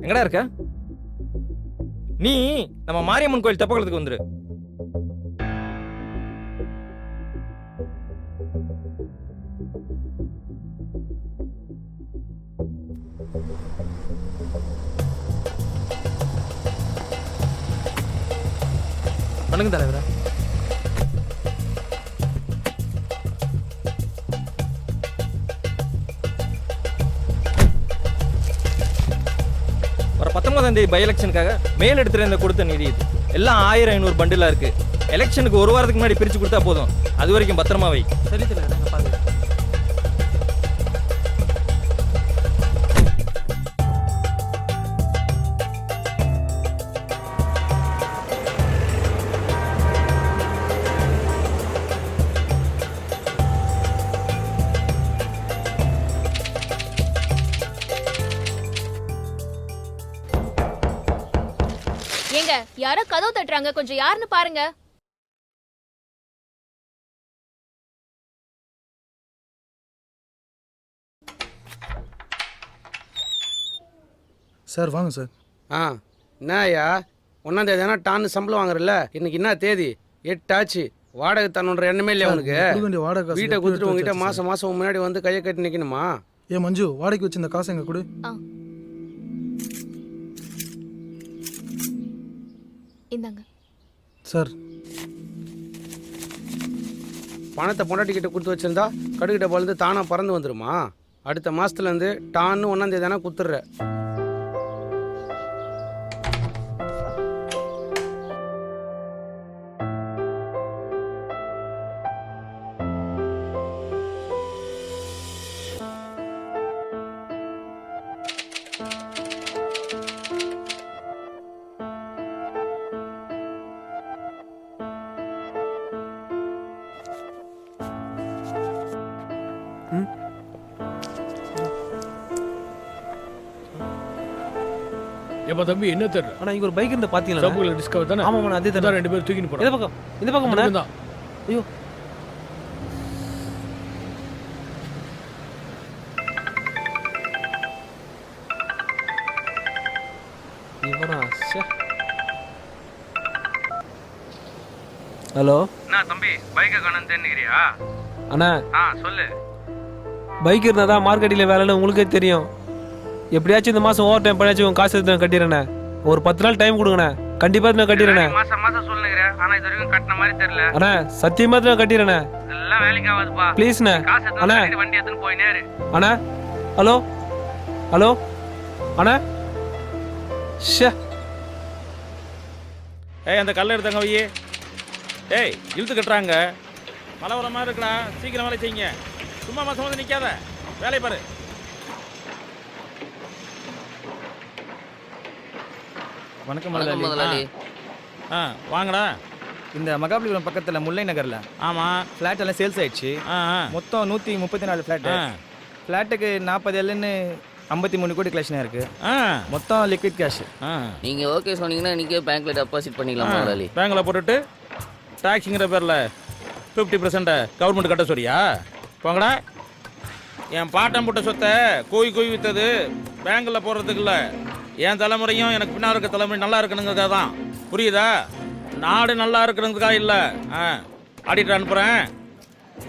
எங்கடா இருக்க? நீ நம்ம மாரியம்மன் கோயில் தெப்பக்குளத்துக்கு வந்துரு. வணக்கம் தலைவரா. வர 19ஆம் தேதி பை எலெக்ஷனுக்காக மேல் எடுத்துட்டு கொடுத்த நிதி இது. எல்லாம் 1000-500 பண்டிலா இருக்கு. எலெக்ஷனுக்கு ஒரு வாரத்துக்கு முன்னாடி பிரிச்சு கொடுத்தா போதும். அது வரைக்கும் பத்திரமா வை. சரி தலைவரா, நான் பாத்துக்கிறேன். ஏங்க யாரோ கதவு தட்டுறாங்க, கொஞ்சம் யாருன்னு பாருங்க. சார் வாங்க சார். என்னய்யா 1ஆம் தேதி தானே டான்னு சம்பளம் வாங்குறல? இன்னைக்கு என்ன தேதி? 8 ஆச்சு. வாடகை தரணுன்ற எண்ணமே இல்லையா உனக்கு? வாடகை வீட்டை கொடுத்துட்டு உங்ககிட்ட மாசம் முன்னாடி வந்து கையை கட்டி நிக்கணுமா? ஏ மஞ்சு, வாடகைக்கு வச்சு இந்த காசை எங்க கொடு. இந்தாங்க சார். பணத்தை பொண்டாட்டிக்கிட்ட கொடுத்து வச்சிருந்தா கடுகிட்ட பழுது தானா பறந்து வந்துருமா? அடுத்த மாசத்துல இருந்து டான்னு 1ஆம் தேதி தானே குத்துற. ஏப்பா தம்பி என்ன தெரியல. ஆனா இங்க ஒரு பைக் இருந்து பாத்தீங்களா? சபுல டிஸ்கவர் தானே? ஆமா அதே தான். ரெண்டு பேரும் தூக்கிட்டு போறாங்க. இந்த பக்கம் தான். ஐயோ இவரா? ஹலோ என்ன தம்பி, பைக்கை காணோன்னு தேடிக்கிறியா? அண்ணா சொல்லு. பைக் இருந்தாதான் மார்க்கெட்டில் வேலைன்னு உங்களுக்கே தெரியும். எப்படியாச்சும் இந்த மாசம் ஓவர் டைம் பண்ணியாச்சும் உங்க காசு எடுத்து நான் கட்டிடுறேண்ணே. ஒரு 10 நாள் டைம் கொடுங்கண்ணே. கண்டிப்பா நான் கட்டிடுறேண்ணே. மாசம் சொல்லுகிறேன், ஆனா இது வரைக்கும் கட்டின மாதிரி தெரியல. அண்ணா சத்தியமா நான் கட்டிடுறேண்ணே. எல்லாம் வேலைக்கு ஆகாதுப்பா. ப்ளீஸ்ண்ணே. அண்ணா வண்டி எடுத்துன்னு போய் நேரு. அண்ணா ஹலோ ஹலோ அண்ணா. ஷே ஏய், அந்த கல்லை எடுத்தாங்க வையே. ஏய், இழுத்து கட்டுறாங்க. மழை வர மாதிரி இருக்கடா. சீக்கிரம் வேலை செய்யுங்க. சும்மா மாசம் வந்து நிற்காத, வேலையை பாரு. வணக்கம் முதலாளி. வாங்கடா. இந்த மகாபலிபுரம் பக்கத்தில் முல்லை நகரில் ஆமாம், ஃப்ளாட் எல்லாம் சேல்ஸ் ஆயிடுச்சு. மொத்தம் 134 ஃப்ளாட்டு. ஃப்ளாட்டுக்கு 40 எல்லுன்னு 53 கோடி கலெக்ஷனாக இருக்குது. மொத்தம் லிக்விட் கேஷ். நீங்கள் ஓகே சொன்னீங்கன்னா இன்றைக்கே பேங்க்கில் டெபாசிட் பண்ணிக்கலாம் முதலாளி. பேங்கில் போட்டுட்டு டாக்ஸிங்கிற பேரில் 50% கவர்மெண்ட் கட்ட சொல்லியா? போங்கடா. என் பாட்டம் போட்ட சொத்தை கோய் விற்றது பேங்கில் போடுறதுக்கு இல்லை. என் தலைமுறையும் எனக்கு பின்னால் இருக்க தலைமுறை நல்லா இருக்கணுங்கிறதுக்காக தான். புரியுதா? நாடு நல்லா இருக்கணுங்கிறதுக்காக இல்லை. ஆடிட்டர் அனுப்புகிறேன்.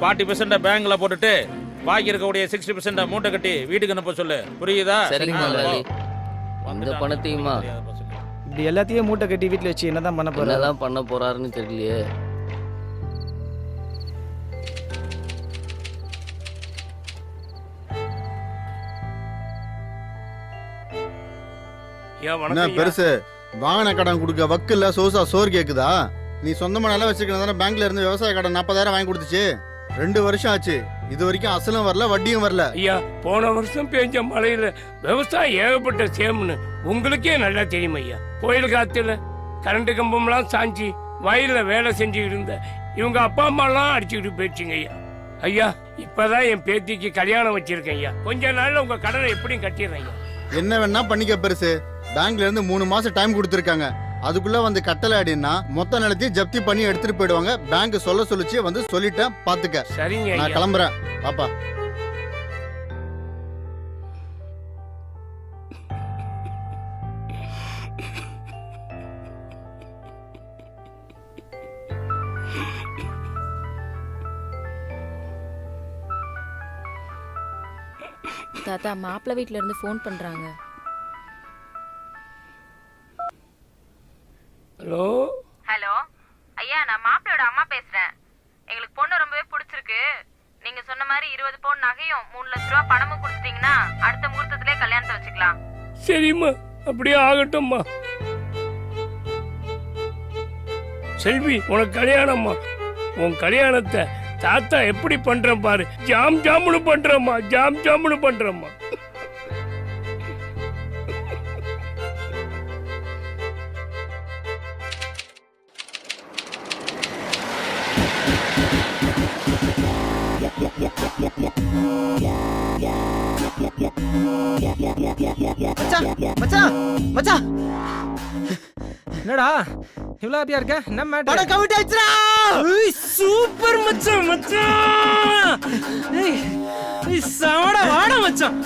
40% பேங்கில் போட்டுட்டு பாக்கி இருக்கக்கூடிய 60% மூட்டை கட்டி வீட்டுக்கு அனுப்ப சொல்லு. புரியுதா? சரிங்க முதலாளி. இந்த பணத்தையுமா இப்படி எல்லாத்தையும் மூட்டை கட்டி வீட்டில் வச்சு என்னதான் பண்ண போகிறேன்? என்னதான் பண்ண போகிறாருன்னு தெரியலையே. என்ன பெருசு, வாகன கடன் கொடுக்க வக்கில்ல சோசா சோறு கேக்குதா? நீ சொந்தமா நல்லா வச்சிருக்கா பேங்க்ல இருந்து விவசாய கடன் 40,000 வாங்கி கொடுத்துச்சு. 2 வருஷம் ஆச்சு. இது வரைக்கும் அசலும் வரல, வட்டியும் வரல. ஐயா, போன வருஷம் பெஞ்ச மழையில விவசாயம் ஏகப்பட்ட சேம்னு உங்களுக்கே நல்லா தெரியும் ஐயா. கோயில் காத்துல கரண்ட் கம்பம்லாம் சாஞ்சி வயல்ல வேலை செஞ்சுக்கிட்டு இருந்த இவங்க அப்பா அம்மாலாம் அடிச்சுக்கிட்டு போயிடுச்சுங்க ஐயா. ஐயா, இப்பதான் என் பேத்திக்கு கல்யாணம் வச்சிருக்கேன் ஐயா. கொஞ்ச நாள்ல உங்க கடனை எப்படியும் கட்டிடுறேன் ஐயா. என்ன வேணா பண்ணிக்க பெருசு. பேங்க்ல இருந்து 3 மாசம் டைம் கொடுத்துருக்காங்க. அதுக்குள்ள வந்து கட்டளை அடினா மொத்த நிலத்தையும் ஜப்தி பண்ணி எடுத்துட்டு போயிடுவாங்க. பேங்க் சொல்லிச்சு வந்து சொல்லிட்டேன், பாத்துக்க. சரிங்க, நான் கிளம்புறேன். பாப்பா. தாத்தா மாப்பிள்ளை வீட்ல இருந்து ஃபோன் பண்றாங்க. ஹலோ ஹலோ ஐயா, நான் மாப்பிள்ளையோட அம்மா பேசுறேன். எங்களுக்கு பொண்ணு ரொம்பவே பிடிச்சிருக்கு. நீங்க சொன்ன மாதிரி 20 பவுன் நகையும் 3 லட்ச ரூபா பணமும் கொடுத்துட்டீங்கன்னா அடுத்த முகூர்த்தத்திலே கல்யாணத்தை வச்சுக்கலாம். சரிம்மா, அப்படியே ஆகட்டும்மா. செல்வி, உனக்கு கல்யாணம்மா. உன் கல்யாணத்தை தாத்தா எப்படி பண்றேன் பாரு. ஜாம் ஜாமுன்னு பண்றேம்மா, ஜாம் ஜாமுன்னு பண்றேம்மா. மச்சான் மச்சான் என்னடா இவ்வளவு ஹாப்பியா இருக்க? என்ன மேட்டர்? படம் கமிட் ஆயிடுச்சுடா. சூப்பர் மச்சான். மச்சான் ஏய் சமடா வாடா மச்சான்.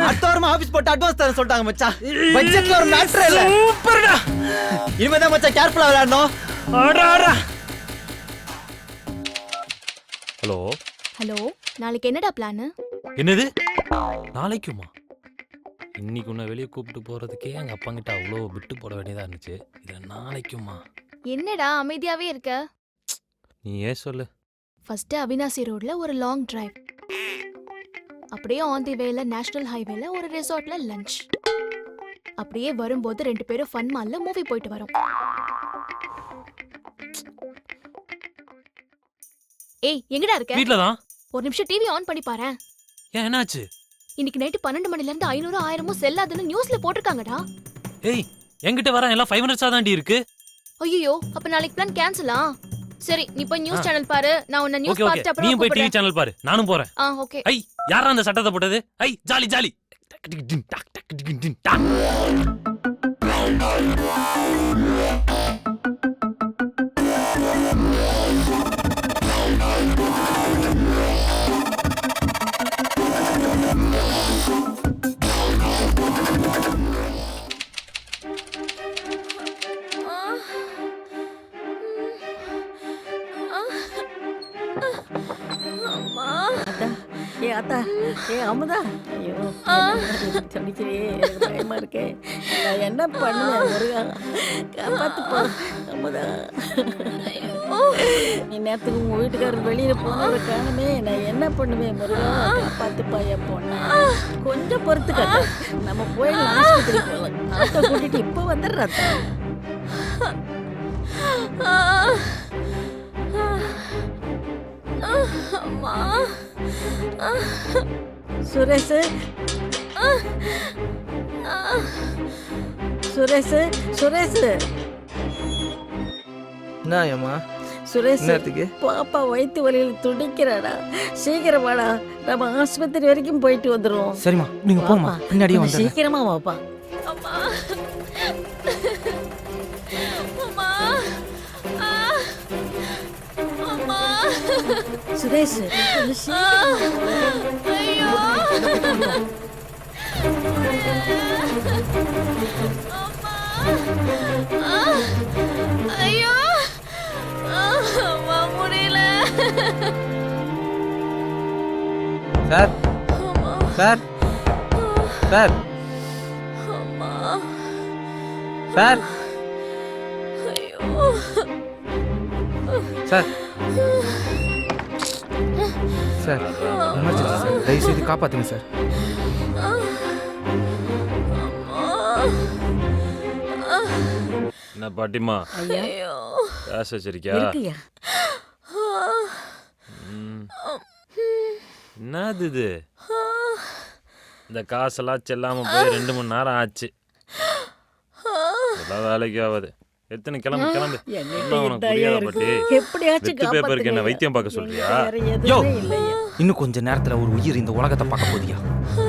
அடுத்த வாரம் ஆபீஸ் போட்டு அட்வான்ஸ் தர சொல்லிட்டாங்க மச்சான். பட்ஜெட்ல ஒரு மேட்டர் இல்ல. சூப்பர்டா. இனிமே தான் மச்சான் கேர்ஃபுல்லா விளையாடணும். ஆடா ஆடா. ஹலோ ஹலோ, நாளைக்கு என்னடா பிளான்? என்னது நாளைக்குமா? இன்னைக்கு உன்னை வெளியே கூப்பிட்டு போறதுக்கே எங்க அப்பா கிட்ட அவ்வளோ விட்டு போட வேண்டியதா இருந்துச்சு. இது நாளைக்குமா? என்னடா அமைதியாவே இருக்க? நீ ஏன் சொல்லு. ஃபர்ஸ்ட் அவினாசி ரோட்ல ஒரு லாங் டிரைவ், அப்படியே ஆன் தி வேல நேஷனல் ஹைவேல ஒரு ரிசார்ட்ல லஞ்ச், அப்படியே வரும்போது 2 பேரும் ஃபன் மால்ல மூவி போயிட்டு வரோம். ஏய், எங்கடா இருக்க? வீட்ல தான். ஒரு நிமிஷம் டிவி ஆன் பண்ணி பாரு. ஏன் என்னாச்சு? இன்னைக்கு நைட்டு 12 மணில இருந்து 500 1000 செல்லாதுன்னு நியூஸ்ல போட்டிருக்காங்கடா. ஏய், என்கிட்ட வர எல்லாம் 5 மினிட்ஸா தாண்டி இருக்கு. ஐயோ, அப்ப நாளைக்கு பிளான் கேன்சலா? சரி, நீ போய் நியூஸ் சேனல் பாரு. நான் உன்ன நியூஸ் ஓகே ஓகே, பார்த்துட்டு அப்புறம் நீயும் போய் டிவி கூப்பிடுறேன். சேனல் பாரு, நானும் போறேன். ஓகே. ஐ, யாரா அந்த சட்டத்தை போட்டது? ஐ, ஜாலி ஜாலி. ஏ அத்தா, ஏ அமுதா, ஐயோ சொல்லிக்கிறே, எனக்கு பயமா இருக்கே. நான் என்ன பண்ணுவேன் முருகா? காப்பாத்துப்பா அமுதா. நீ நேரத்துக்கு உங்க வீட்டுக்காரர் வெளியில போனதை காணுமே. நான் என்ன பண்ணுவேன் முருகா? காப்பாத்துப்பா என் பொண்ணு. கொஞ்சம் பொறுத்துக்க, நம்ம போயிடலாம். ஆஸ்பத்திரி போகலாம். ஆட்டோ கூட்டிட்டு இப்போ வந்துடுறேன். சுரேஷ், சுரேஷ், சுரேஷ். என்ன ஏமா சுரேஷ், நேரத்துக்கு பாப்பா வயிற்று வலியில் துடிக்கிறாடா. சீக்கிரமாடா, நம்ம ஆஸ்பத்திரி வரைக்கும் போயிட்டு வந்துடுவோம். சரிம்மா, நீங்க போமா, பின்னாடியே வந்து சீக்கிரமா வாப்பா. சுரேஷ், ஐயோ, முடியல. Sir sir sir sir sir sir, emergency sir, தயவுசெய்து காப்பாத்துங்க சார். என்ன பாட்டிமா, காசு வச்சிருக்கியா? என்னது இது? இந்த காசெல்லாம் செல்லாம போய் 2 மணி நேரம் ஆச்சு. இதெல்லாம் வேலைக்கு ஆகாது. எத்தனை கிளம்பு கிளம்பு. உனக்கு புரியாத பாட்டி. வெத்து பேப்பருக்கு என்ன வைத்தியம் பார்க்க சொல்றியா? யோ, இன்னும் கொஞ்ச நேரத்துல ஒரு உயிர் இந்த உலகத்தை பார்க்க போதியா?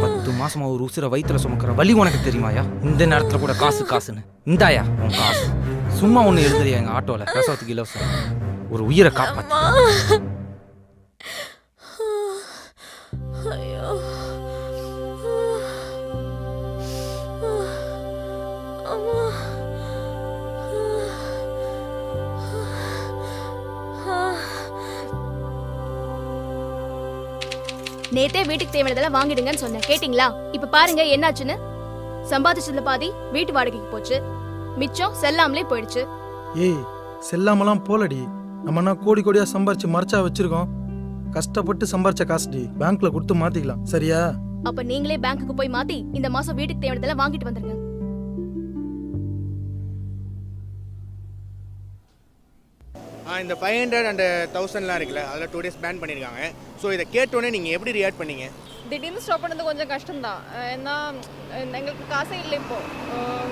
10 மாசமா ஒரு உசுரை வயிற்றுல சுமக்கிற வலி உனக்கு தெரியுமாயா? இந்த நேரத்துல கூட காசு காசுன்னு இந்தாயா உன் காசு. சும்மா ஒண்ணு எழுதுறியா எங்க ஆட்டோல பிரசவத்துக்கு இலவசம். ஒரு உயிரை காப்பாத்து. நேத்தே வீட்டுக்கு தேவையானதெல்லாம் வாங்கிடுங்கன்னு சொன்னேன், கேட்டிங்களா? இப்ப பாருங்க என்னாச்சுன்னு. சம்பாதிச்சதுல பாதி வீட்டு வாடகைக்கு போச்சு, மிச்சம் செல்லாமலே போயிடுச்சு. ஏய், செல்லாமலாம் போலடி. நம்மனா கோடி கோடியா சம்பாரிச்சு மறைச்சா வச்சிருக்கோம். கஷ்டப்பட்டு சம்பாரிச்ச காசுடி, பேங்க்ல கொடுத்து மாத்திக்கலாம், சரியா? அப்ப நீங்களே பேங்க்குக்கு போய் மாத்தி இந்த மாசம் வீட்டுக்கு தேவையானதெல்லாம் வாங்கிட்டு வந்துருங்க. இந்த 500 and 1000லாம் இருக்குல்ல, அதில் 2 days பேன் பண்ணியிருக்காங்க. ஸோ இதை கேட்டோன்னே நீங்கள் எப்படி ரியாக்ட் பண்ணீங்க? திடீர்னு ஸ்டாப் பண்ணது கொஞ்சம் கஷ்டம்தான். ஏன்னா எங்களுக்கு காசே இல்லை இப்போ.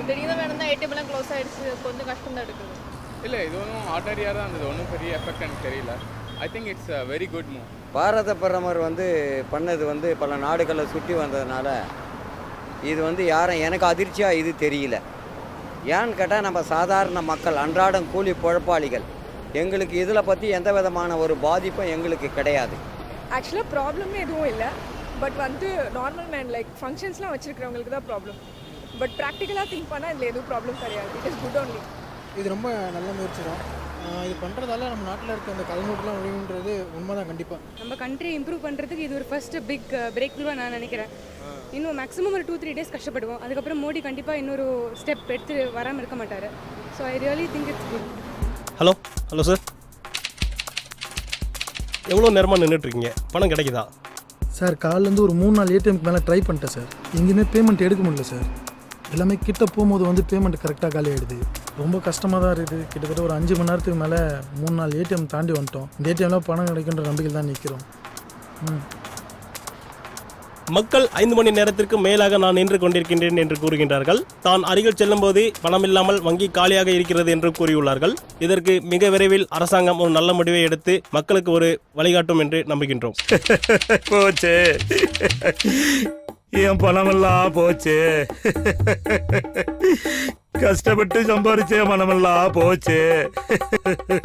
திடீர்னு வேணும்னா ஏடிஎம்லாம் க்ளோஸ் ஆகிடுச்சு, கொஞ்சம் கஷ்டம் தான் எடுக்குது. இல்லை, இது ஒன்றும் ஆர்டினரியாக தான் இருந்தது, ஒன்றும் பெரிய எஃபெக்ட் எனக்கு தெரியல. I think it's a very good move. பாரத பிரதமர் பண்ணது பல நாடுகளை சுற்றி வந்ததுனால இது யாரும் எனக்கு அதிர்ச்சியாக இது தெரியல. ஏன்னு கேட்டால் நம்ம சாதாரண மக்கள் அன்றாடம் கூலி பொழப்பாளிகள், எங்களுக்கு இதில் பற்றி எந்த விதமான ஒரு பாதிப்பும் எங்களுக்கு கிடையாது. ஆக்சுவலாக ப்ராப்ளமே எதுவும் இல்லை. பட் நார்மல் மேன் லைக் ஃபங்க்ஷன்ஸ்லாம் வச்சுருக்கிறவங்களுக்கு தான் ப்ராப்ளம். பட் ப்ராக்டிக்கலாக திங்க் பண்ணால் இதில் எதுவும் ப்ராப்ளம் கிடையாது. It is good only. இது ரொம்ப நல்ல முயற்சி தான். இது பண்ணுறதால நம்ம நாட்டில் இருக்க அந்த கலைநோட்டெலாம் ஒழிவுன்றது உண்மைதான். கண்டிப்பாக நம்ம கண்ட்ரியை இம்ப்ரூவ் பண்ணுறதுக்கு இது ஒரு ஃபர்ஸ்ட் பிக் பிரேக் த்ரூவாக நான் நினைக்கிறேன். இன்னும் மேக்ஸிமம் ஒரு 2-3 days கஷ்டப்படுவோம். அதுக்கப்புறம் மோடி கண்டிப்பாக இன்னொரு ஸ்டெப் எடுத்து வராமல் இருக்க மாட்டார். So I really think it's good. Hello sir, எவ்வளோ நேரமாக நின்றுட்டுருக்கீங்க? பணம் கிடைக்குதா? சார், காலிலேருந்து ஒரு 3-4 ஏடிஎம்க்கு மேலே ட்ரை பண்ணிட்டேன் சார். எங்கேயுமே பேமெண்ட் எடுக்க முடியல சார். எல்லாமே கிட்ட போகும்போது பேமெண்ட் கரெக்டாக காலி ஆகிடுது. ரொம்ப கஷ்டமாக தான் இருக்குது. கிட்டத்தட்ட ஒரு 5 மணி நேரத்துக்கு மேலே 3-4 ஏடிஎம் தாண்டி வந்துட்டோம். இந்த ஏடிஎம்லாம் பணம் கிடைக்குன்ற நம்பிக்கையில் தான் நிற்கிறோம். மக்கள் 5 மணி நேரத்திற்கு மேலாக நான் நின்று கொண்டிருக்கின்றேன் என்று கூறுகின்றார்கள். தான் அருகில் செல்லும் போது பணம் இல்லாமல் வங்கி காலியாக இருக்கிறது என்று கூறியுள்ளார்கள். இதற்கு மிக விரைவில் அரசாங்கம் ஒரு நல்ல முடிவை எடுத்து மக்களுக்கு ஒரு வழிகாட்டும் என்று நம்புகின்றோம். போச்சு, என் பணமெல்லாம் போச்சு. கஷ்டப்பட்டு சம்பாரிச்ச பணமெல்லாம் போச்சு.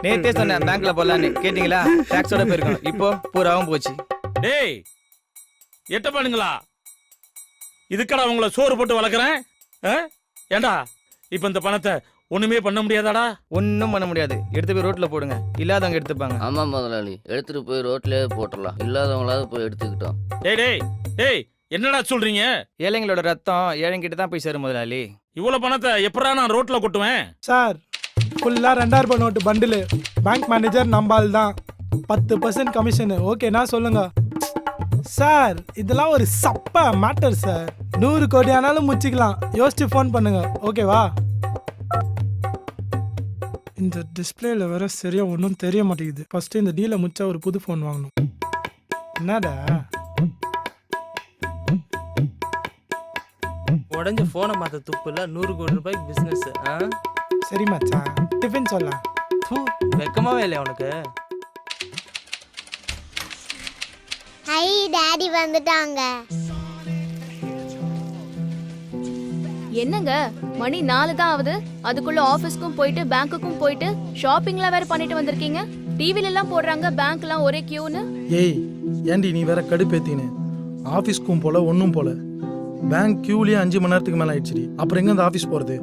நேத்தே சொன்னேன் பேங்க்ல போடலான்னு, கேட்டிங்களா? டாக்ஸோட போயிருக்கோம், இப்போ பூராவும் போச்சு. டேய், எட்ட பண்ணுங்களா? இதுக்கடா உங்களை சோறு போட்டு வளர்க்குறேன். ஏண்டா இப்ப இந்த பணத்தை ஒண்ணுமே பண்ண முடியாதாடா? ஒன்றும் பண்ண முடியாது. எடுத்து போய் ரோட்ல போடுங்க, இல்லாதவங்க எடுத்துப்பாங்க. ஆமா முதலாளி, எடுத்துட்டு போய் ரோட்லயே போட்டுடலாம், இல்லாதவங்களாவது போய் எடுத்துக்கிட்டோம். டேய் டேய் டேய், என்னடா சொல்றீங்க? ஏழைங்களோட ரத்தம் ஏழைங்கிட்ட தான் போய் சேரும் முதலாளி. இவ்வளவு பணத்தை எப்படா நான் ரோட்ல கொட்டுவேன்? சார், ஃபுல்லாக 2000 ரூபாய் நோட்டு பண்டிலு. பேங்க் மேனேஜர் நம்பால் தான். 10% கமிஷனு. ஓகேண்ணா சொல்லுங்க சார். இதெல்லாம் ஒரு சப்ப மேட்டர் சார். 100 கோடி ஆனாலும் முச்சிக்கலாம். யோசிச்சு ஃபோன் பண்ணுங்க, ஓகேவா? இந்த டிஸ்பிளேல வேற சரியா ஒன்றும் தெரிய மாட்டேங்குது. ஃபர்ஸ்ட் இந்த டீலை முடிச்சா ஒரு புது ஃபோன் வாங்கணும். என்னடா உடஞ்ச போனை மாத்த துப்புல 100 கோடி ரூபாய்க்கு பிசினஸ். சரி மச்சான், டிஃபன் சொல்லலாம். வெக்கமாவே இல்லை உனக்கு? ஹை, டாடி வந்துட்டாங்க. என்னங்க, மணி 4 தான் ஆகுது. அதுக்குள்ள ஆபீஸ்க்கும் போயிட்டு பேங்க்குக்கும் போயிட்டு ஷாப்பிங்லாம் வேற பண்ணிட்டு வந்திருக்கீங்க. டிவில எல்லாம் போடுறாங்க பேங்க்லாம் ஒரே கியூன்னு. ஏய், ஏண்டி நீ வேற கடுப்பேத்தின்னு? ஆஃபீஸ்க்கும் போல ஒன்றும் போல. பேங்க் கியூலேயே 5 மணி நேரத்துக்கு மேலே ஆயிடுச்சு. அப்புறம் எங்க அந்த ஆஃபீஸ் போகிறது?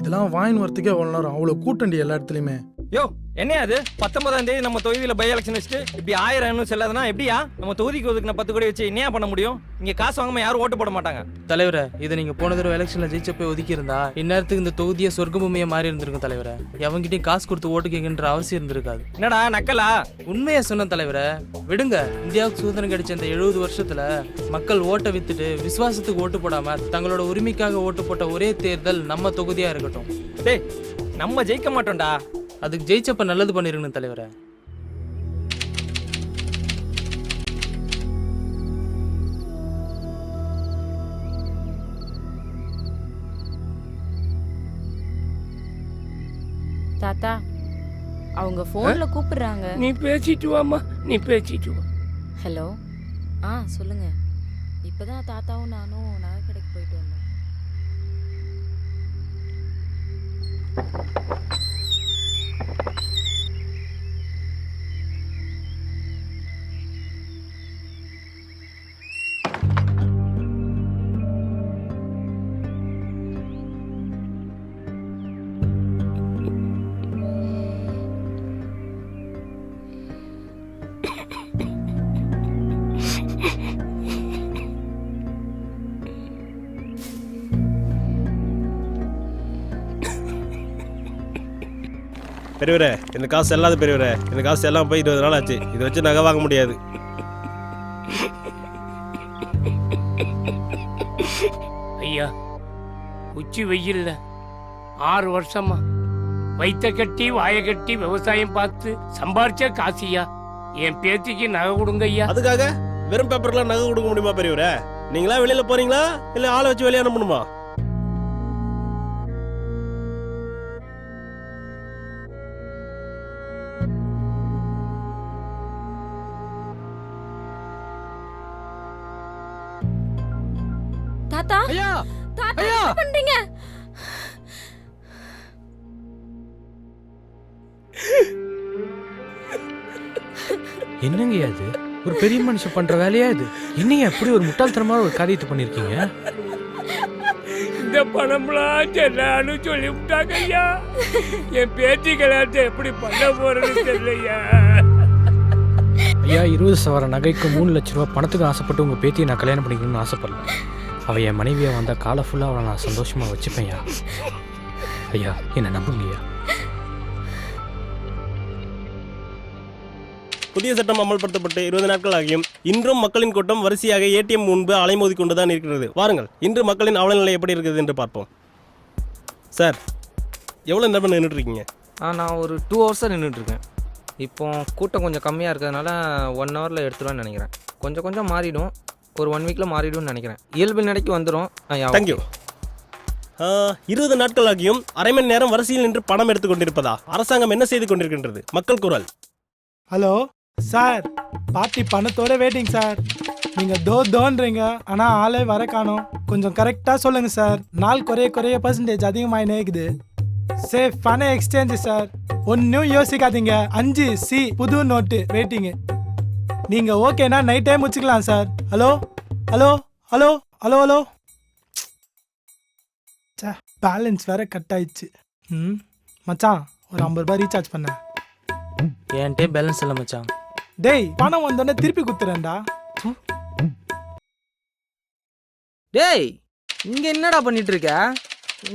இதெல்லாம் வாயின் வரத்துக்கே அவ்வளோ நேரம். அவ்வளோ கூட்டண்டி எல்லா இடத்துலையுமே. யோ, என்ன அது 19ஆம் தேதி நம்ம தொகுதியில் பை எலெக்ஷன் வச்சுட்டு இப்படி 1000 இன்னும் செல்லாதுன்னா எப்படியா? நம்ம தொகுதிக்கு ஒதுக்குன 10 கோடி வச்சு என்ன பண்ண முடியும்? இங்க காசு வாங்காம யாரும் ஓட்டு போட மாட்டாங்க. தலைவரை, இதை நீங்க போன தடவை எலெக்ஷன்ல ஜெயிச்ச போய் ஒதுக்கி இருந்தா இந்நேரத்துக்கு இந்த தொகுதியை சொர்க்க பூமியை மாறி இருந்திருக்கும் தலைவரை. எவங்கிட்டையும் காசு கொடுத்து ஓட்டு கேட்கின்ற அவசியம் இருந்திருக்காது. என்னடா நக்கலா? உண்மையா சொன்ன தலைவரை, விடுங்க. இந்தியாவுக்கு சுதந்திரம் கிடைச்ச இந்த 70 வருஷத்துல மக்கள் ஓட்டை வித்துட்டு விசுவாசத்துக்கு ஓட்டு போடாம தங்களோட உரிமைக்காக ஓட்டு போட்ட ஒரே தேர்தல் நம்ம தொகுதியா இருக்கட்டும். டேய், நம்ம ஜெயிக்க மாட்டோம்டா. அதுக்கு ஜெயிச்சப்ப நல்லது பண்ணிருக்கணும் தலைவரை. தாத்தா, அவங்க போன்ல கூப்பிடுறாங்க. நீ பேசிட்டு வாமா, நீ பேசிட்டு வா. ஹலோ. சொல்லுங்க. இப்பதான் தாத்தாவும் நானும் நகை கடைக்கு போயிட்டு வந்தோம். பெரியவரே இந்த காசு செல்லாது பெரியவரே, இந்த காசு எல்லாம் போய் 20 நாள் ஆச்சு. இதை வச்சு நகை வாங்க முடியாது. ஐயா, உச்சி வெயில்ல 6 வருஷமா வயிற்ற கட்டி வாயை கட்டி விவசாயம் பார்த்து சம்பாரிச்ச காசியா, என் பேத்திக்கு நகை கொடுங்க ஐயா. அதுக்காக வெறும் பேப்பர்லாம் நகை கொடுக்க முடியுமா பெரியவரே? நீங்களா வெளியில போறீங்களா இல்ல ஆளை வச்சு வெளியே அனுப்பணுமா? தாத்தா ஐயா தாத்தா ஐயா! என்ன பண்றீங்க? என்னங்க அது? ஒரு பெரிய மனுஷன் பண்ற வேலையா இது? என்னங்க எப்படி ஒரு முட்டாள்தனமான ஒரு காரியத்தை பண்ணிருக்கீங்க? இந்த பணம்லாம் செல்லான்னு சொல்லி விட்டாங்க ஐயா. என் பேத்தி கல்யாணத்தை எப்படி பண்ண போறேன்னு தெரியலையா. ஐயா, 20 சவர நகைக்கு 3 லட்ச ரூபா பணத்துக்கு ஆசைப்பட்டு உங்க பேத்தியை நான் கல்யாணம் பண்ணிக்கணும்னு ஆசைப்படல. அவ என் மனைவியா வந்தா காலை ஃபுல்லா அவளை நான் சந்தோஷமா வச்சுப்பேன் ஐயா. ஐயா, என்ன நம்புங்கய்யா. புதிய சட்டம் அமல்படுத்தப்பட்டு 20 நாட்கள் ஆகியும் இன்றும் மக்களின் கூட்டம் வரிசையாக ஏடிஎம் முன்பு அலைமோதி கொண்டுதான் இருக்கிறது. வாருங்கள், இன்று மக்களின் அவலநிலை எப்படி இருக்குது என்று பார்ப்போம். சார், எவ்வளோ நேரம் நின்றுட்டு இருக்கீங்க? நான் ஒரு 2 ஹவர்ஸாக நின்றுட்டு இருக்கேன். இப்போ கூட்டம் கொஞ்சம் கம்மியாக இருக்கிறதுனால 1 ஹவரில் எடுத்துருவேன்னு நினைக்கிறேன். கொஞ்சம் கொஞ்சம் மாறிடும், ஒரு 1 வீக்கில் மாறிடும்னு நினைக்கிறேன். இயல்பு நிலைக்கு வந்துடும். தேங்க்யூ. 20 நாட்கள் ஆகியும் அரை மணி நேரம் வரிசையில் நின்று பணம் எடுத்துக் கொண்டிருப்பதா அரசாங்கம் என்ன செய்து கொண்டிருக்கின்றது? மக்கள் குரல். ஹலோ சார், பார்ட்டி பணத்தோட வெயிட்டிங் சார். நீங்கள் தோன்றீங்க, ஆனால் ஆளே வர காணோம். கொஞ்சம் கரெக்டாக சொல்லுங்கள் சார். நாள் குறைய பர்சன்டேஜ் அதிகமாகினே இருக்குது. சேஃபான எக்ஸ்சேஞ்சு சார், ஒன்றும் யோசிக்காதீங்க. 5C புது நோட்டு வெயிட்டிங்கு. நீங்கள் ஓகேனா நைட்டே முடிச்சுக்கலாம் sir. Hello hello hello hello hello சே, பேலன்ஸ் வேற கட் ஆயிடுச்சு. மச்சான், ஒரு 50 ரூபாய் ரீசார்ஜ் பண்ண. என்கிட்ட பேலன்ஸ் இல்லை மச்சான். டேய், பணம் வந்தோடனே திருப்பி குத்துறேன்டா. டேய், இங்க என்னடா பண்ணிட்டு இருக்க?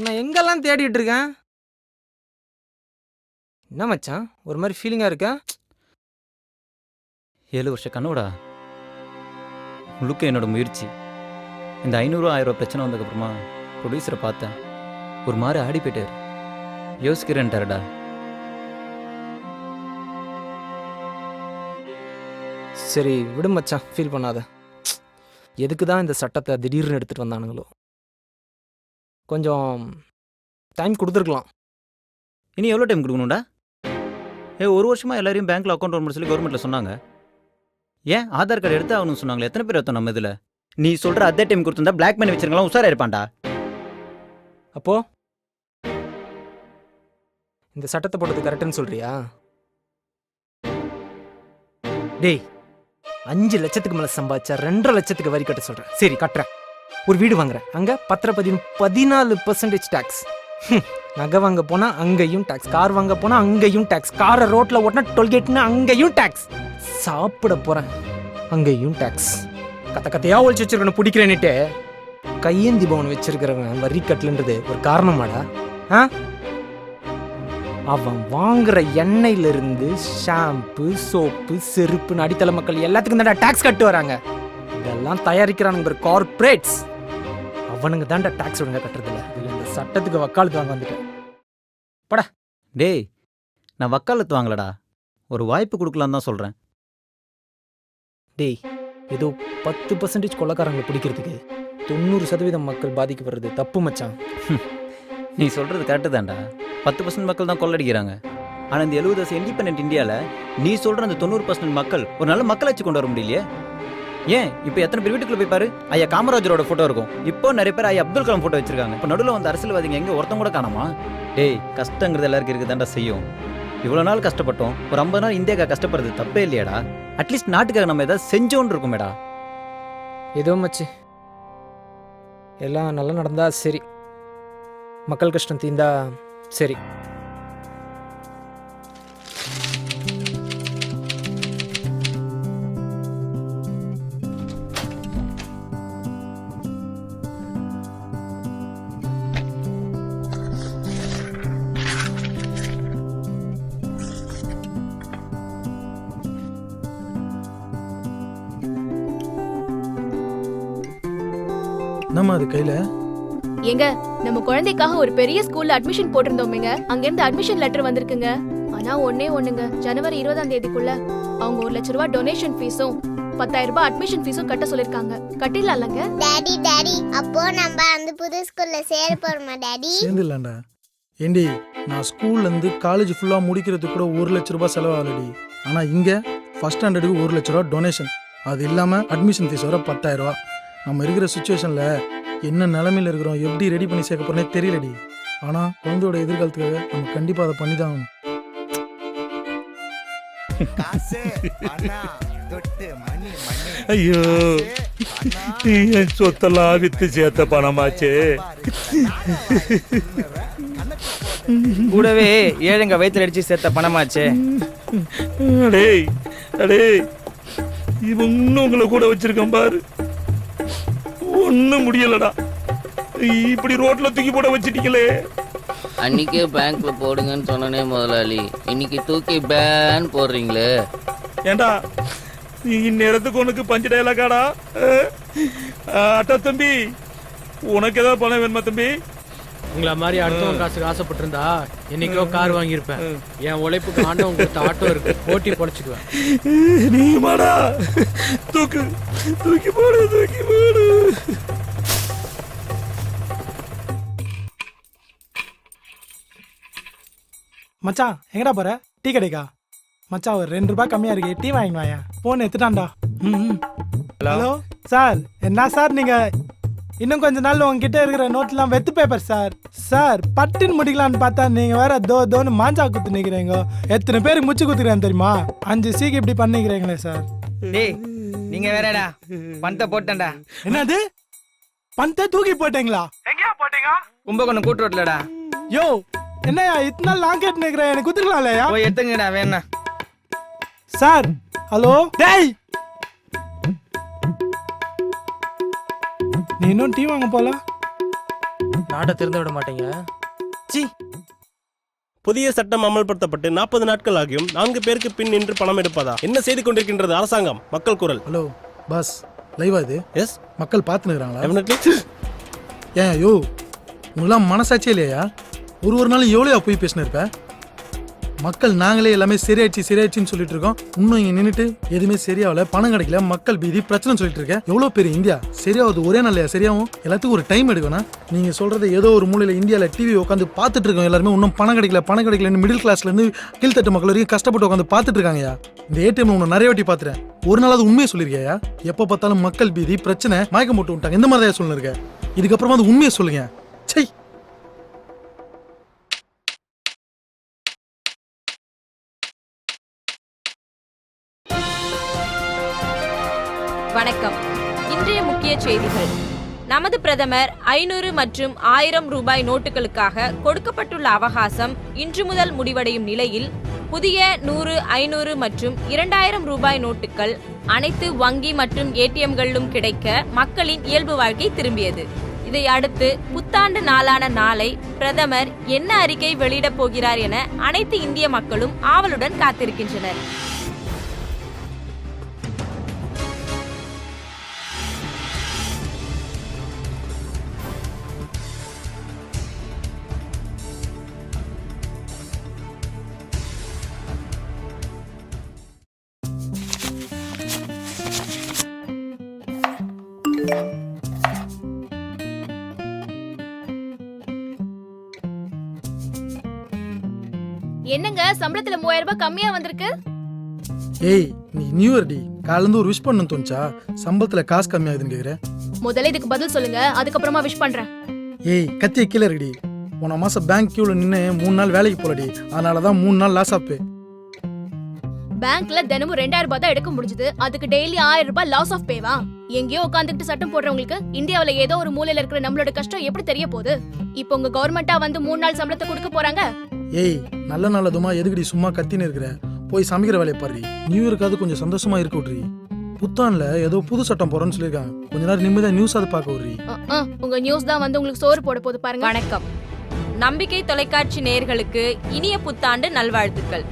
நான் எங்கெல்லாம் தேடிட்டு இருக்கேன். என்ன மச்சான், ஒரு மாதிரி ஃபீலிங்கா இருக்க? 7 வருஷ கனவுடா முழுக்க என்னோட முயற்சி. இந்த 500-1000 பிரச்சனை வந்ததுக்கப்புறமா ப்ரொடியூசரை பார்த்தேன். ஒரு மாதிரி ஆடி போயிட்டார். யோசிக்கிறேன்ட்டாருடா. சரி விடு மச்சான், ஃபீல் பண்ணாத. எதுக்கு தான் இந்த சட்டத்தை திடீர்னு எடுத்துகிட்டு வந்தானுங்களோ. கொஞ்சம் டைம் கொடுத்துருக்கலாம். இனி எவ்வளோ டைம் கொடுக்கணும்டா? 1 வருஷமாக எல்லாரையும் பேங்க்கில் அக்கௌண்ட் ஓப்பன் சொல்லி கவர்மெண்ட்டில் சொன்னாங்க. ஏன் ஆதார் கார்டு எடுத்து ஆகணும்னு சொன்னாங்களே? எத்தனை பேர் எடுத்தோம் நம்ம இதில்? நீ சொல்கிற அதே டைம் கொடுத்துருந்தா பிளாக் பண்ணி வச்சிருக்கலாம், உஷாராக இருப்பான்டா. அப்போ இந்த சட்டத்தை போட்டது கரெக்டுன்னு சொல்றியா? டேய், 5 லட்சத்துக்கு மேலே சம்பாதிச்சா 2.5 லட்சத்துக்கு வரி கட்ட சொல்கிறேன். சரி கட்டுறேன். ஒரு வீடு வாங்குறேன், அங்கே 14% டேக்ஸ். நகை வாங்க போனால் அங்கேயும் டேக்ஸ். கார் வாங்க போனால் அங்கேயும் டேக்ஸ். காரை ரோட்டில் ஓட்டினா டோல்கேட்னா அங்கேயும் டேக்ஸ். சாப்பிட போகிறேன், அங்கேயும் டேக்ஸ். கத்தையாக ஒழிச்சு வச்சிருக்கணும் பிடிக்கிறேன்னுட்டு கையேந்தி பவன் வச்சிருக்கிறவன் வரி கட்டலன்றது ஒரு காரணமாடா? அவன் வாங்குற எண்ணெயிலிருந்து ஷாம்பு, சோப்பு, செருப்புன்னு அடித்தள மக்கள் எல்லாத்துக்கும் தான்டா டேக்ஸ் கட்டு வராங்க. இதெல்லாம் தயாரிக்கிறானுங்க கார்பரேட்ஸ். அவனுங்க தான்டா டேக்ஸ் ஒழுங்கா கட்டுறதில்ல. இல்லை இந்த சட்டத்துக்கு வக்காலத்து வாங்க வந்துட்டேன். படா. டேய், நான் வக்காலத்து வாங்கலடா, ஒரு வாய்ப்பு கொடுக்கலான்னு தான் சொல்கிறேன். டேய், ஏதோ 10% கொள்ளக்காரங்களை பிடிக்கிறதுக்கு 90% மக்கள் பாதிக்கப்படுறது தப்பு மச்சான். நீ சொல்கிறது கரெக்டு தான்டா. 10% மக்கள் தான் கொள்ளடிக்கிறாங்க. ஆனால் இந்த 70 வருஷம் இண்டிபெண்டன்ட் இந்தியாவில் நீ சொல்கிற அந்த 90% மக்கள் ஒரு நல்ல மக்களாட்சி கொண்டு வர முடியலையே. ஏன் இப்போ எத்தனை பேர் வீட்டுக்குள்ள போய் பாரு, ஐயா காமராஜரோட ஃபோட்டோ இருக்கும். இப்போ நிறைய பேர் ஐயா அப்துல் கலாம் ஃபோட்டோ வச்சிருக்காங்க. இப்போ நடுவில் வந்து அரசியல்வாதிங்க எங்கே ஒருத்தம் கூட காணாமா? டேய், கஷ்டங்கிறது எல்லாருக்கும் இருக்குது தாண்டா செய்யும். இவ்வளோ நாள் கஷ்டப்பட்டோம், ஒரு 50 நாள் இந்தியாவுக்காக கஷ்டப்படுறது தப்பே இல்லையாடா? அட்லீஸ்ட் நாட்டுக்காக நம்ம ஏதாவது செஞ்சோன்னு இருக்குமேடா. ஏதோ மச்சு, எல்லாம் நல்லா நடந்தா சரி, மக்கள் கஷ்டம் தீந்தா சரி. என்னம்மா அது கையில? ஏங்க நம்ம குழந்தைக்காக ஒரு பெரிய ஸ்கூல்ல அட்மிஷன் போட்டிருந்தோமேங்க, அங்க இருந்து அட்மிஷன் லெட்டர் வந்திருக்குங்க. ஆனா ஒண்ணுங்க, ஜனவரி 20ஆம் தேதிக்குள்ள அவங்க 1 லட்ச ரூபாய் டொனேஷன் ஃபீஸும் 10,000 ரூபாய் அட்மிஷன் ஃபீஸும் கட்ட சொல்லிருக்காங்க. கட்டிடலாம்லங்க? டாடி அப்போ நம்ம அந்த புது ஸ்கூல்ல சேர போறோமா டாடி? சேர்ந்துடலாம்டா. ஏண்டி நான் ஸ்கூல்ல இருந்து காலேஜ் ஃபுல்லா முடிக்கிறதுக்கு கூட 1 லட்ச ரூபாய் செலவாகலடி. ஆனா இங்க ஃபர்ஸ்ட் ஸ்டாண்டர்டுக்கு 1 லட்ச ரூபாய் டொனேஷன், அது இல்லாம அட்மிஷன் ஃபீஸ் வர 10,000 ரூபாய். நம்ம இருக்கிற சுச்சுவேஷன்ல என்ன நிலைமையில இருக்கிறோம், எப்படி ரெடி பண்ணி சேர்க்க போறேனே தெரியலடி. ஆனா குழந்தையோட எதிர்காலத்துக்காக நம்ம கண்டிப்பா அதை பண்ணி தான் ஆகணும். ஐயோ, என் சொத்தெல்லாம் வித்து சேர்த்த பணமாச்சே. கூடவே ஏழைங்க வயிற்றுல அடிச்சு சேர்த்த பணமாச்சே. அடேய் அடேய், இவன் இன்னும் உங்களை கூட வச்சிருக்கேன் பாரு. ஒன்னும் முடியலடா, இப்படி ரோட்ல தூக்கி போட வச்சிட்டீங்களே. அன்னைக்கே பேங்க்ல போடுங்கன்னு சொன்னனே முதலாளி, இன்னைக்கு தூக்கி பேன் போடுறீங்களே. ஏண்டா இந்நேரத்துக்கு உனக்கு பஞ்சு டயலாக்காடா? அட்டா தம்பி, உனக்கு ஏதாவது பணம் வேணுமா தம்பி? உங்களை மாதிரி அடுத்தவங்க காசுக்கு ஆசைப்பட்டிருந்தா என்னைக்கோ கார் வாங்கியிருப்பேன். என் உழைப்புக்கு ஆண்டவன் கொடுத்த ஆட்டோ இருக்கு, ஓட்டி பொழைச்சிக்குவேன். நீ மாடா, தூக்கு தூக்கி போடு தூக்கி போடு. மச்சான் எங்கடா போற? டீ கடைக்கா? மச்சான் ஒரு 2 ரூபாய் கம்மியா இருக்கு, டீ வாங்கி வாயா. போன் எடுத்துட்டான்டா. ஹலோ சார், என்ன சார் நீங்க இன்னும் கொஞ்ச நாள் உங்ககிட்ட இருக்கிற நோட்லாம் வெத்து பேப்பர் சார். சார் பட்டின்னு முடிக்கலான்னு பார்த்தா நீங்க வேற தோன்னு மாஞ்சா குத்து நிக்கிறீங்க. எத்தனை பேருக்கு முச்சு குத்துக்கிறேன் தெரியுமா? 5 சீக்கு இப்படி பண்ணிக்கிறீங்களே சார். டேய் நீங்க வேறடா, பணத்தை போட்டேன்டா. என்னது பணத்தை தூக்கி போட்டீங்களா? எங்கயா போட்டீங்க? கும்பகோணம் கூட்டு ரோட்லடா. யோ என்னையா இத்தனை நாள் லாங் கேட் நிக்கிறேன், எனக்கு குத்துக்கலாம் இல்லையா? போய் எடுத்துங்கடா வேணா. Sir hello. டேய் நீ இன்னும் டீ வாங்க போல? நாட்டை திறந்து விட மாட்டீங்க. புதிய சட்டம் அமல்படுத்தப்பட்டு 40 நாட்கள் ஆகியும் 4 பேருக்கு பின் நின்று பணம் எடுப்பதா என்ன செய்து கொண்டிருக்கின்றது அரசாங்கம்? மக்கள் குரல். ஹலோ பாஸ், லைவா இது? எஸ். மக்கள் பார்த்துனுக்குறாங்களா? டெஃபினெட்லி. ஏன் யோ உங்களாம் மனசாட்சியே இல்லையா? ஒரு நாள் எவ்வளோ போய் பேசினு இருப்ப? மக்கள் நாங்களே எல்லாமே சரியாச்சுன்னு சொல்லிட்டு இருக்கோம். இன்னும் இங்கே நின்றுட்டு எதுவுமே சரியாகல, பணம் கிடைக்கல, மக்கள் பீதி பிரச்சனை சொல்லிட்டு இருக்கேன். எவ்வளோ பெரிய இந்தியா சரியாவது ஒரே நாள்லையா சரியாகும்? எல்லாத்துக்கும் ஒரு டைம் எடுக்கணும். நீங்கள் சொல்கிறது ஏதோ ஒரு மூலையில் இந்தியாவில் டிவி உட்காந்து பார்த்துட்டு இருக்கோம் எல்லாருமே. இன்னும் பணம் கிடைக்கலன்னு மிடில் கிளாஸ்லேருந்து கீழ்த்தட்டு மக்கள் வரைக்கும் கஷ்டப்பட்டு உட்காந்து பார்த்துட்டு இருக்காங்கயா. இந்த ஏடிஎம் ஒன்று நிறைய வாட்டி பார்த்துறேன். ஒரு நாள் அது உண்மையை சொல்லியிருக்கையா? எப்போ பார்த்தாலும் மக்கள் பீதி பிரச்சனை மயக்கம் போட்டு விட்டாங்க. இந்த மாதிரி தான் சொல்லிருக்கேன். இதுக்கப்புறமா அது உண்மையை சொல்லுங்க. சை. வணக்கம். இன்றைய முக்கிய செய்திகள். நமது பிரதமர் 500 மற்றும் 1000 ரூபாய் நோட்டுகளுக்காக கொடுக்கப்பட்டுள்ள அவகாசம் இன்று முதல் முடிவடையும் நிலையில் புதிய 100, 500 மற்றும் 2000 ரூபாய் நோட்டுகள் அனைத்து வங்கி மற்றும் ஏடிஎம்களிலும் கிடைக்க மக்களின் இயல்பு வாழ்க்கை திரும்பியது. இதை அடுத்து புத்தாண்டு நாளான நாளை பிரதமர் என்ன அறிக்கை வெளியிடப் போகிறார் என அனைத்து இந்திய மக்களும் ஆவலுடன் காத்திருக்கின்றனர். என்னங்க சம்பளத்துல 3000 ரூபாய் கம்மியா வந்திருக்கு? ஏய் நீ நியூ இயர் டி, காலையில ஒரு விஷ் பண்ணணும் தோணுச்சா? சம்பளத்துல காசு கம்மியாகுதுன்னு கேக்குற? முதல்ல இதுக்கு பதில் சொல்லுங்க, அதுக்கப்புறமா விஷ் பண்றேன். ஏய் கத்திய கீழே இருக்குடி. போன மாசம் பேங்க் கியூல நின்று 3 நாள் வேலைக்கு போலடி, அதனாலதான் 3 நாள் லாஸ் ஆப். பேங்க்ல தினமும் 2000 ரூபாய் தான் எடுக்க முடிஞ்சது, அதுக்கு டெய்லி 1000 ரூபாய் லாஸ் ஆஃப் பேவா? எங்கேயோ உட்காந்துட்டு சட்டம் போடுறவங்களுக்கு இந்தியாவில ஏதோ ஒரு மூலையில இருக்கிற நம்மளோட கஷ்டம் எப்படி தெரிய போகுது? இப்போ உங்க கவர்மெண்டா வந்து 3 நாள் சம்பளத்தை கொடுக்க போறாங்க. ஏய் நல்ல நல்லதுமா எதுக்குடி சும்மா கத்தின்னு இருக்கிற? போய் சமைக்கிற வேலையை பாரு. நியூ இயர்க்காவது கொஞ்சம் சந்தோஷமா இருக்க விட்றி. புத்தான்ல ஏதோ புது சட்டம் போறேன்னு சொல்லியிருக்காங்க. கொஞ்ச நேரம் நிம்மதியா நியூஸ் அதை பார்க்க விட்றி. உங்க நியூஸ் தான் வந்து உங்களுக்கு சோறு போட போது பாருங்க. வணக்கம். நம்பிக்கை தொலைக்காட்சி நேயர்களுக்கு இனிய புத்தாண்டு நல்வாழ்த்துக்கள்.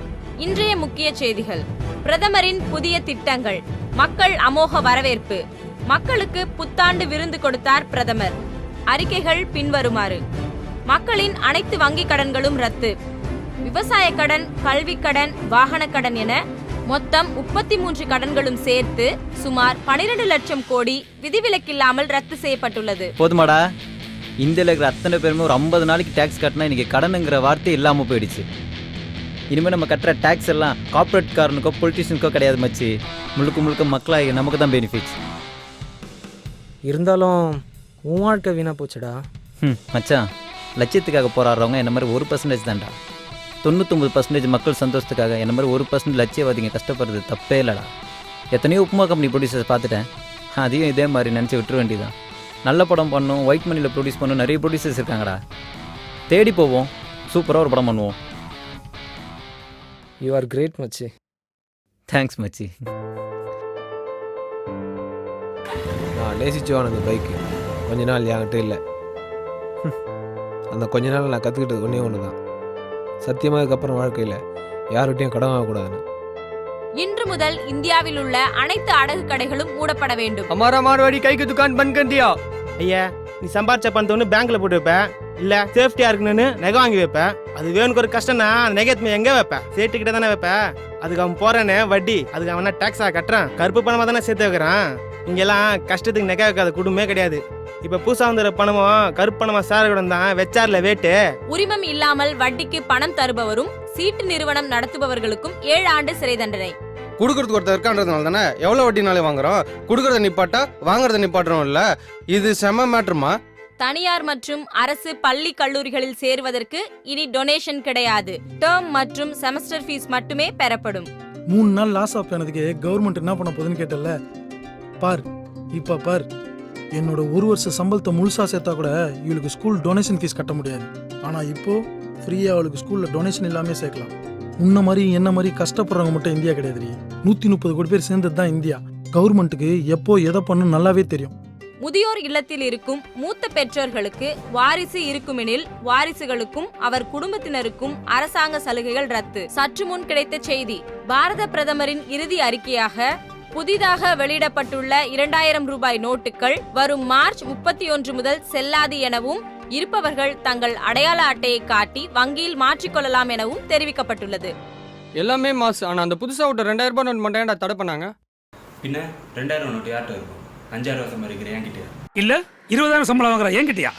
இன்றைய முக்கிய செய்திகள். பிரதமரின் புதிய திட்டங்கள், மக்கள் அமோக வரவேற்பு. மக்களுக்கு புத்தாண்டு விருந்து கொடுத்தார் பிரதமர். அறிக்கைகள் பின்வருமாறு: மக்களின் அனைத்து வங்கி கடன்களும் ரத்து. விவசாய கடன், கல்விக் கடன், வாகன கடன் என மொத்தம் 33 கடன்களும் சேர்த்து சுமார் 12 லட்சம் கோடி விதிவிலக்கில்லாமல் ரத்து செய்யப்பட்டுள்ளது. போதுமாடா? இந்தியாவில் இருக்கிற அத்தனை பேருமே ஒரு 50 நாளைக்கு டேக்ஸ் கட்டினா இன்னைக்கு கடனுங்கிற வார்த்தை இல்லாமல் போயிடுச்சு. இனிமேல் நம்ம கட்டுற டேக்ஸ் எல்லாம் கார்பரேட் காரனுக்கோ பொலிட்டிஷியனுக்கோ கிடையாது மச்சி, முழுக்க முழுக்க மக்களாக நமக்கு தான் பெனிஃபிட்ஸ். இருந்தாலும் உன் வாழ்க்கை வீணாக போச்சுடா. மச்சான், லட்சியத்துக்காக போராடுறவங்க என்ன மாதிரி 1% தான்டா. 99% மக்கள் சந்தோஷத்துக்காக என்ன மாதிரி 1% லட்சியவாதிங்க கஷ்டப்படுறது தப்பே இல்லைடா. எத்தனையோ உப்புமா கம்பெனி ப்ரொடியூசர்ஸ் பார்த்துட்டேன். அதையும் இதே மாதிரி நினச்சி விட்டுற வேண்டியதான். நல்ல படம் பண்ணணும், ஒயிட் மணியில் ப்ரொடியூஸ் பண்ணணும், நிறைய ப்ரொடியூசர்ஸ் இருக்காங்கடா. தேடி போவோம், சூப்பராக ஒரு படம் பண்ணுவோம். யூ ஆர் கிரேட் மச்சி. தேங்க்ஸ் மச்சி. நான் நேசிச்சுவான் அந்த பைக்கு. கொஞ்ச நாள் என்கிட்ட இல்லை. அந்த கொஞ்ச நாள் நான் கற்றுக்கிட்டது ஒன்று தான், சத்தியமாக அதுக்கப்புறம் வாழ்க்கையில் யார்கிட்டையும் கடன் வாங்கக்கூடாதுன்னு. இன்று முதல் இந்தியாவில் உள்ள அனைத்து அடகு கடைகளும் மூடப்பட வேண்டும். हमारा मारवाड़ी कई की दुकान बंद कर दिया. ஐயா, நீ சம்பாரிச்ச பணத்தை ஒன்று பேங்க்ல போட்டு வைப்ப, இல்ல சேஃப்டியா இருக்கணும்னு நகை வாங்கி வைப்ப. அது வேணுக்கு ஒரு கஷ்டம்னா அந்த நகையத்துமே எங்க வைப்ப? சேட்டுக்கிட்ட தானே வைப்ப. அதுக்கு அவன் போறானே வட்டி, அதுக்கு அவன் டாக்ஸா கட்டுறான், கருப்பு பணமா தானே சேர்த்து வைக்கிறான். இங்கெல்லாம் கஷ்டத்துக்கு நகை வைக்காத குடும்பமே கிடையாது. இப்ப புதுசா வந்துற பணமும் கருப்பு பணமா சாரக்கூடம் தான் வெச்சார்ல வேட்டு. உரிமம் இல்லாமல் வட்டிக்கு பணம் தருபவரும் சீட்டு நிறுவனம் நடத்துபவர்களுக்கும் 7 ஆண்டு சிறை தண்டனை. கொடுக்கறதுக்கு ஒருத்தர் இருக்கான்றதுனால தானே எவ்வளோ வட்டினாலே வாங்குறோம். கொடுக்கறத நிப்பாட்டா வாங்குறத நிப்பாட்டுறோம் இல்ல. இது செம மேட்டர்மா. தனியார் மற்றும் அரசு பள்ளி கல்லூரிகளில் சேருவதற்கு இனி டொனேஷன் கிடையாது. டேர்ம் மற்றும் செமஸ்டர் ஃபீஸ் மட்டுமே பெறப்படும். 3 நாள் லாஸ் ஆஃப் ஆனதுக்கு கவர்மெண்ட் என்ன பண்ண போகுதுன்னு கேட்டல. பார் இப்போ பார், என்னோட 1 வருஷ சம்பளத்தை முழுசா சேர்த்தா கூட இவளுக்கு ஸ்கூல் டொனேஷன் ஃபீஸ் கட்ட முடியாது. ஆனால் இப்போ ஃப்ரீயாக அவளுக்கு ஸ்கூலில் டொனேஷன் இல்லாமல் சேர்க்கலாம். உன்ன மாதிரி என்ன மாதிரி கஷ்டப்படுறவங்க மட்டும் இந்தியா கிடையாது. 130 கோடி பேர் சேர்ந்தது தான் இந்தியா. கவர்மெண்ட்டுக்கு எப்போ எதை பண்ணும் நல்லாவே தெரியும். முதியோர் இல்லத்தில் இருக்கும் மூத்த பெற்றோர்களுக்கு வாரிசு இருக்குமெனில் வாரிசுகளுக்கும் அவர் குடும்பத்தினருக்கும் அரசாங்க சலுகைகள் ரத்து. சற்று முன் கிடைத்த செய்தி. பாரத பிரதமரின் இறுதி அறிக்கையாக புதிதாக வெளியிடப்பட்டுள்ள 2000 ரூபாய் நோட்டுகள் வரும் மார்ச் 31 முதல் செல்லாது எனவும், இருப்பவர்கள் தங்கள் அடையாள அட்டையை காட்டி வங்கியில் மாற்றிக்கொள்ளலாம் எனவும் தெரிவிக்கப்பட்டுள்ளது. எல்லாமே மாஸ். ஆனா அந்த புதுசா விட்ட 2000 ரூபாய் நோட் மட்டும் ஏன்டா தடை பண்ணாங்க? பின்ன 2000 நோட்டு யார்கிட்ட இருக்கும்? 5000 வருஷம் இருக்கிற என்கிட்டயா? இல்ல 20,000 சம்பளம் வாங்குற என்கிட்டயா?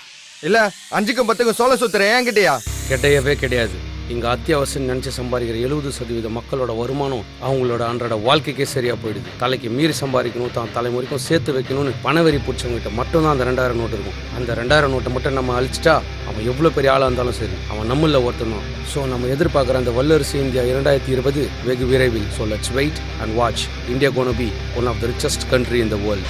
இல்ல 5க்கும் 10க்கும் சோள சுத்துற என்கிட்டயா? கிடையவே கிடையாது. இங்க அத்தியாவசியம் நினைச்சு சம்பாதிக்கிற 70% மக்களோட வருமானம் அவங்களோட அன்றாட வாழ்க்கைக்கே சரியா போயிடுது. தலைக்கு மீறி சம்பாதிக்கணும், தான் தலைமுறைக்கும் சேர்த்து வைக்கணும்னு பணவெறி பிடிச்சவங்ககிட்ட மட்டும்தான் அந்த 2000 நோட்டு இருக்கும். அந்த 2000 நோட்டை மட்டும் நம்ம அழிச்சிட்டா அவன் எவ்வளோ பெரிய ஆளாக இருந்தாலும் சரி, அவன் நம்மள ஒருத்தனும். ஸோ நம்ம எதிர்பார்க்குற அந்த வல்லரசு இந்தியா 2020 வெகு விரைவில். So let's wait and watch. India gonna be one of the richest country in the world.